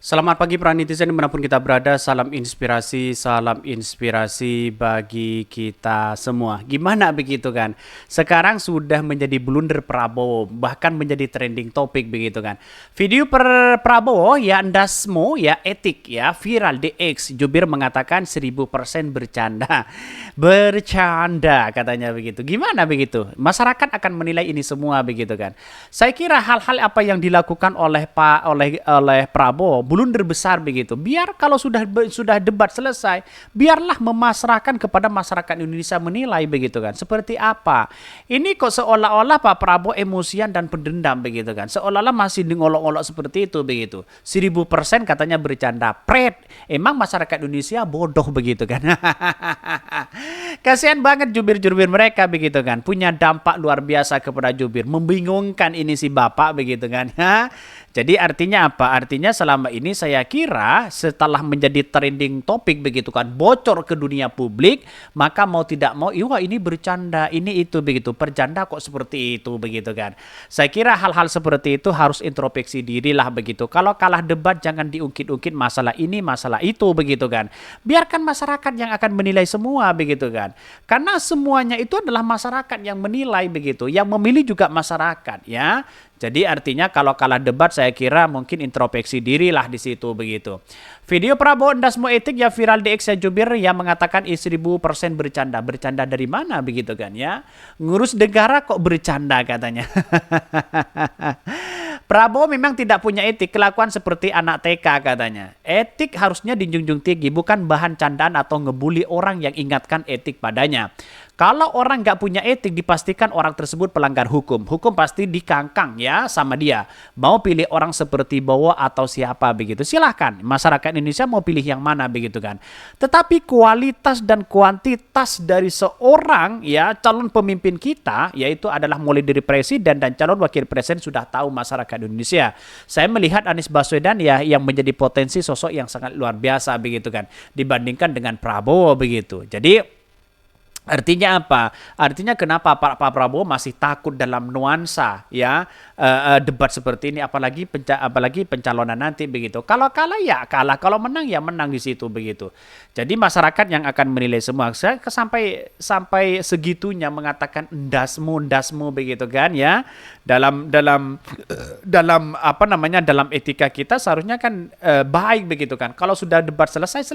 Selamat pagi para netizen dimanapun kita berada, salam inspirasi bagi kita semua. Gimana begitu kan? Sekarang sudah menjadi blunder Prabowo, bahkan menjadi trending topik begitu kan. Video per Prabowo ya ndasmo ya etik ya viral di X. Jubir mengatakan 1000% bercanda. Bercanda katanya begitu. Gimana begitu? Masyarakat akan menilai ini semua begitu kan. Saya kira hal-hal apa yang dilakukan oleh oleh Prabowo blunder besar begitu. Biar kalau sudah debat selesai, biarlah memasrahkan kepada masyarakat Indonesia menilai begitu kan. Seperti apa? Ini kok seolah-olah Pak Prabowo emosian dan pendendam begitu kan. Seolah-olah masih ngolok-ngolok seperti itu begitu. 1000% katanya bercanda. Pret. Emang masyarakat Indonesia bodoh begitu kan. Kasihan banget jubir-jubir mereka begitu kan. Punya dampak luar biasa kepada jubir. Membingungkan ini si Bapak begitu kan. Jadi artinya apa? Artinya selama ini saya kira setelah menjadi trending topik begitu kan, bocor ke dunia publik, maka mau tidak mau, wah ini bercanda, ini itu begitu, bercanda kok seperti itu begitu kan. Saya kira hal-hal seperti itu harus introspeksi diri lah begitu. Kalau kalah debat jangan diungkit-ungkit masalah ini, masalah itu begitu kan. Biarkan masyarakat yang akan menilai semua begitu kan. Karena semuanya itu adalah masyarakat yang menilai begitu, yang memilih juga masyarakat ya. Jadi artinya kalau kalah debat saya kira mungkin introspeksi diri lah di situ begitu. Video Prabowo ndasmo etik ya viral di X ya jubir yang mengatakan 1000% bercanda. Bercanda dari mana begitu kan ya? Ngurus negara kok bercanda katanya. Prabowo memang tidak punya etik, kelakuan seperti anak TK katanya. Etik harusnya dijunjung tinggi, bukan bahan candaan atau ngebully orang yang ingatkan etik padanya. Kalau orang nggak punya etik, dipastikan orang tersebut pelanggar hukum. Hukum pasti dikangkang ya sama dia. Mau pilih orang seperti Bowo atau siapa begitu. Silahkan, masyarakat Indonesia mau pilih yang mana begitu kan. Tetapi kualitas dan kuantitas dari seorang ya calon pemimpin kita, yaitu adalah mulai dari presiden dan calon wakil presiden sudah tahu masyarakat Indonesia. Saya melihat Anies Baswedan ya yang menjadi potensi sosok yang sangat luar biasa begitu kan. Dibandingkan dengan Prabowo begitu. Jadi artinya apa? Artinya kenapa Pak Prabowo masih takut dalam nuansa ya debat seperti ini, apalagi pencalonan nanti begitu. Kalau kalah ya kalah, kalau menang ya menang di situ begitu. Jadi masyarakat yang akan menilai semua. Saya sampai segitunya mengatakan ndasmu begitu kan ya. Dalam apa namanya, dalam etika kita seharusnya kan baik begitu kan. Kalau sudah debat selesai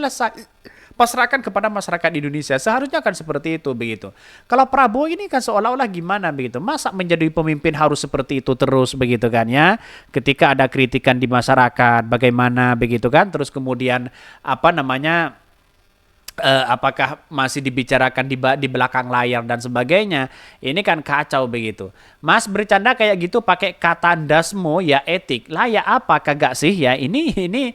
pasrahkan kepada masyarakat Indonesia. Seharusnya kan seperti itu begitu. Kalau Prabowo ini kan seolah-olah gimana begitu. Masa menjadi pemimpin harus seperti itu terus begitu kan ya. Ketika ada kritikan di masyarakat bagaimana begitu kan. Terus kemudian apa namanya, apakah masih dibicarakan di belakang layar dan sebagainya. Ini kan kacau begitu. Mas bercanda kayak gitu pakai kata ndasmo ya etik. Lah ya apa kagak sih ya? Ini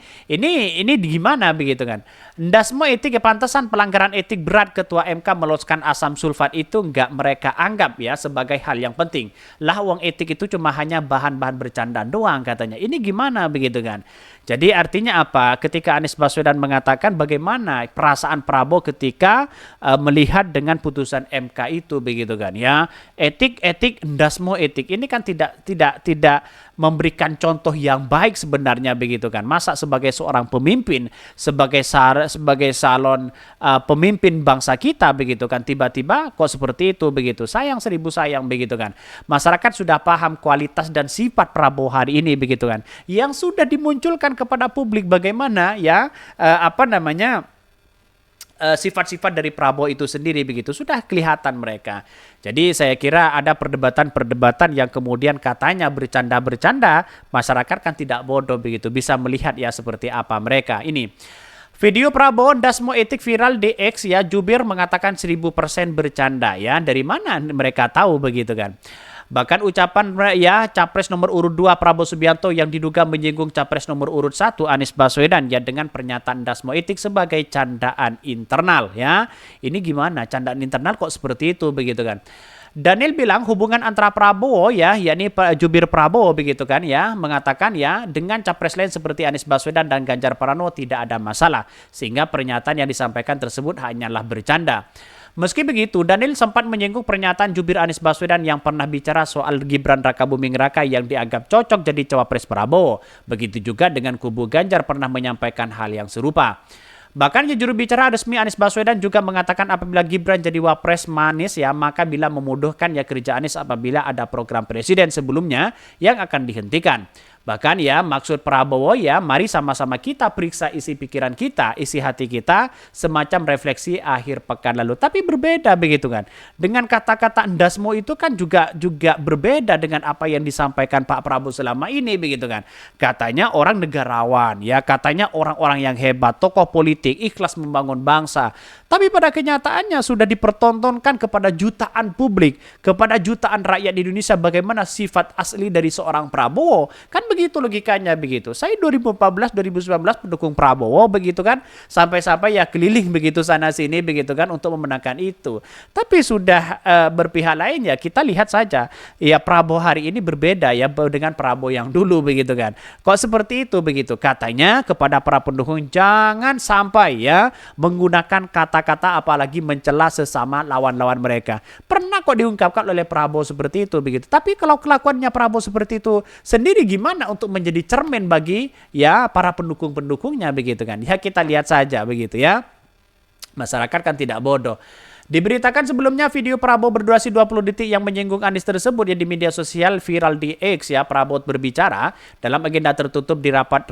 gimana begitu kan? Ndasmo etik ya pantesan pelanggaran etik berat Ketua MK meloloskan asam sulfat itu nggak mereka anggap ya sebagai hal yang penting. Lah uang etik itu cuma hanya bahan-bahan bercanda doang katanya. Ini gimana begitu kan? Jadi artinya apa? Ketika Anies Baswedan mengatakan bagaimana perasaan Prabowo ketika melihat dengan putusan MK itu begitu kan ya. Etik ndasmo etik. Ini kan tidak memberikan contoh yang baik sebenarnya begitu kan. Masa sebagai seorang pemimpin, sebagai salon pemimpin bangsa kita begitu kan, tiba-tiba kok seperti itu begitu. Sayang seribu sayang begitu kan. Masyarakat sudah paham kualitas dan sifat Prabowo hari ini begitu kan. Yang sudah dimunculkan kepada publik bagaimana ya apa namanya, sifat-sifat dari Prabowo itu sendiri begitu sudah kelihatan mereka. Jadi saya kira ada perdebatan yang kemudian katanya bercanda-bercanda, masyarakat kan tidak bodoh begitu, bisa melihat ya seperti apa mereka. Ini video Prabowo ndasmo etik viral di X ya, jubir mengatakan 1000% bercanda ya. Dari mana mereka tahu begitu kan? Bahkan ucapan ya capres nomor urut 2 Prabowo Subianto yang diduga menyinggung capres nomor urut 1 Anies Baswedan ya dengan pernyataan ndasmo etik sebagai candaan internal ya. Ini gimana candaan internal kok seperti itu begitu kan. Daniel bilang hubungan antara Prabowo ya, yakni jubir Prabowo begitu kan ya, mengatakan ya dengan capres lain seperti Anies Baswedan dan Ganjar Pranowo tidak ada masalah, sehingga pernyataan yang disampaikan tersebut hanyalah bercanda. Meski begitu, Daniel sempat menyinggung pernyataan jubir Anies Baswedan yang pernah bicara soal Gibran Rakabuming Raka yang dianggap cocok jadi cawapres Prabowo. Begitu juga dengan kubu Ganjar pernah menyampaikan hal yang serupa. Bahkan juru bicara resmi Anies Baswedan juga mengatakan apabila Gibran jadi wapres manis ya, maka bila memudahkan ya kerja Anies apabila ada program presiden sebelumnya yang akan dihentikan. Bahkan ya maksud Prabowo ya mari sama-sama kita periksa isi pikiran kita, isi hati kita semacam refleksi akhir pekan lalu. Tapi berbeda begitu kan. Dengan kata-kata endasmo itu kan juga berbeda dengan apa yang disampaikan Pak Prabowo selama ini begitu kan. Katanya orang negarawan ya, katanya orang-orang yang hebat, tokoh politik, ikhlas membangun bangsa. Tapi pada kenyataannya sudah dipertontonkan kepada jutaan publik, kepada jutaan rakyat Indonesia bagaimana sifat asli dari seorang Prabowo. Kan begitu logikanya begitu. Saya 2014, 2019 pendukung Prabowo begitu kan. Sampai-sampai ya keliling begitu sana sini begitu kan untuk memenangkan itu. Tapi sudah berpihak lain ya kita lihat saja. Ya Prabowo hari ini berbeda ya dengan Prabowo yang dulu begitu kan. Kok seperti itu begitu. Katanya kepada para pendukung jangan sampai ya menggunakan kata-kata apalagi mencela sesama lawan-lawan mereka. Pernah kok diungkapkan oleh Prabowo seperti itu begitu. Tapi kalau kelakuannya Prabowo seperti itu sendiri gimana untuk menjadi cermin bagi ya para pendukung-pendukungnya begitu kan. Ya kita lihat saja begitu ya. Masyarakat kan tidak bodoh. Diberitakan sebelumnya video Prabowo berdurasi 20 detik yang menyinggung Anies tersebut ya di media sosial viral di X ya. Prabowo berbicara dalam agenda tertutup di rapat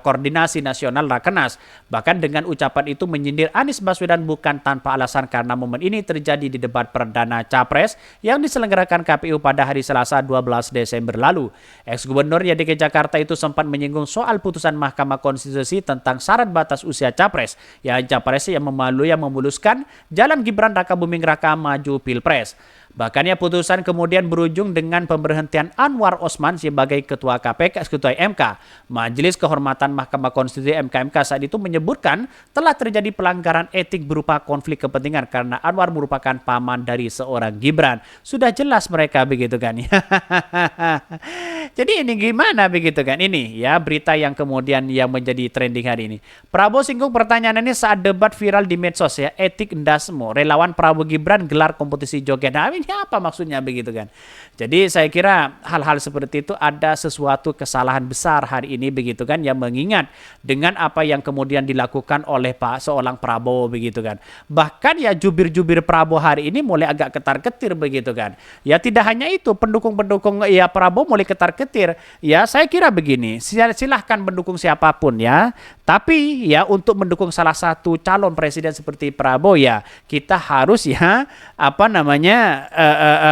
koordinasi nasional Rakenas. Bahkan dengan ucapan itu menyindir Anies Baswedan bukan tanpa alasan karena momen ini terjadi di debat perdana Capres yang diselenggarakan KPU pada hari Selasa 12 Desember lalu. Ex-Gubernur ya DKI Jakarta itu sempat menyinggung soal putusan Mahkamah Konstitusi tentang syarat batas usia Capres. Ya Capres yang memuluskan jalan Gibran Rakabuming Raka maju Pilpres. Bahkan ya putusan kemudian berujung dengan pemberhentian Anwar Osman sebagai Ketua KPK, Ketua MK. Majelis Kehormatan Mahkamah Konstitusi MKMK saat itu menyebutkan telah terjadi pelanggaran etik berupa konflik kepentingan karena Anwar merupakan paman dari seorang Gibran. Sudah jelas mereka begitu kan ya. Jadi ini gimana begitu kan ini ya berita yang kemudian yang menjadi trending hari ini. Prabowo singgung pertanyaan ini saat debat viral di medsos ya, etik endasmo. Relawan Prabowo Gibran gelar kompetisi joget. Nah, ini apa maksudnya begitu kan. Jadi saya kira hal-hal seperti itu ada sesuatu kesalahan besar hari ini begitu kan yang mengingat dengan apa yang kemudian dilakukan oleh seorang Prabowo begitu kan. Bahkan ya jubir-jubir Prabowo hari ini mulai agak ketar-ketir begitu kan. Ya tidak hanya itu pendukung-pendukung ya Prabowo mulai ketar-ketir. Ya saya kira begini, silahkan mendukung siapapun ya. Tapi ya untuk mendukung salah satu calon presiden seperti Prabowo ya kita harus ya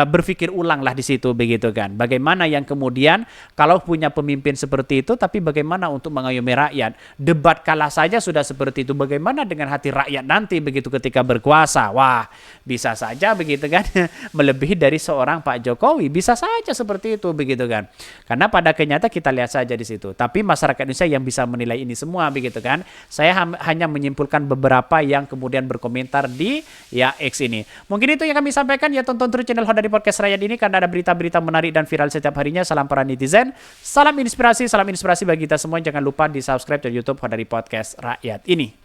berpikir ulang lah di situ begitu kan. Bagaimana yang kemudian kalau punya pemimpin seperti itu tapi bagaimana untuk mengayomi rakyat. Debat kalah saja sudah seperti itu. Bagaimana dengan hati rakyat nanti begitu ketika berkuasa. Wah bisa saja begitu kan. Melebihi dari seorang Pak Jokowi. Bisa saja seperti itu begitu kan. Karena pada kenyataan kita lihat saja di situ. Tapi masyarakat Indonesia yang bisa menilai ini semua begitu kan. Saya hanya menyimpulkan beberapa yang kemudian berkomentar di ya X ini. Mungkin itu yang kami sampaikan ya, tonton terus channel Hot dari Podcast Rakyat ini karena ada berita-berita menarik dan viral setiap harinya. Salam para netizen, salam inspirasi bagi kita semua. Jangan lupa di subscribe di YouTube Hot dari Podcast Rakyat ini.